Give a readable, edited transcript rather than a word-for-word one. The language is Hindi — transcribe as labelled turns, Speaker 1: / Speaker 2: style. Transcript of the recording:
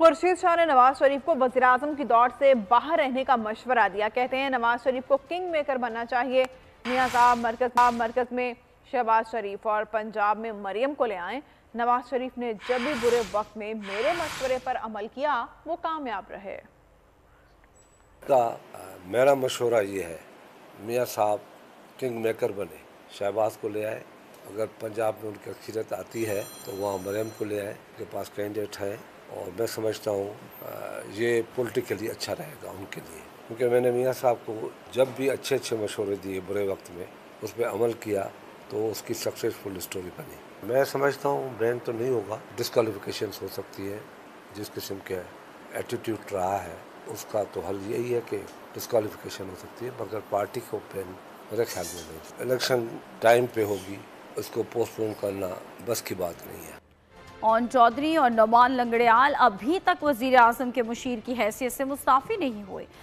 Speaker 1: खुर्शीद शाह ने नवाज शरीफ को वज़ीर-ए-आज़म की दौड़ से बाहर रहने का मशवरा दिया। कहते हैं नवाज शरीफ को किंग मेकर बनना चाहिए। मियां साहब मरकज में शहबाज शरीफ और पंजाब में मरियम को ले आए। नवाज शरीफ ने जब भी बुरे वक्त में मेरे मशवरे पर अमल किया वो कामयाब रहे।
Speaker 2: मेरा मशवरा ये है, मियां साहब किंग मेकर बने, शहबाज को ले आए। अगर पंजाब में उनकी अक्सरियत आती है तो वहाँ मरियम को ले आए, उनके पास कैंडिडेट है और मैं समझता हूँ ये पॉलिटिकली अच्छा रहेगा उनके लिए, क्योंकि मैंने मियां साहब को जब भी अच्छे अच्छे मशवरे दिए बुरे वक्त में, उस पर अमल किया तो उसकी सक्सेसफुल स्टोरी बनी। मैं समझता हूँ बैन तो नहीं होगा, डिस्क्वालिफिकेशन हो सकती है। जिस किस्म के एटीट्यूड रहा है उसका तो हल यही है कि डिस्क्वालिफिकेशन हो सकती है, मगर पार्टी को बैन मेरे ख्याल में नहीं। इलेक्शन टाइम पे होगी, उसको पोस्टपोन करना बस की बात नहीं है।
Speaker 3: ओन चौधरी और नौमान लंगड़ियाल अभी तक वज़ीर-ए-आज़म के मुशीर की हैसियत से मुस्ताफ़ी नहीं हुए।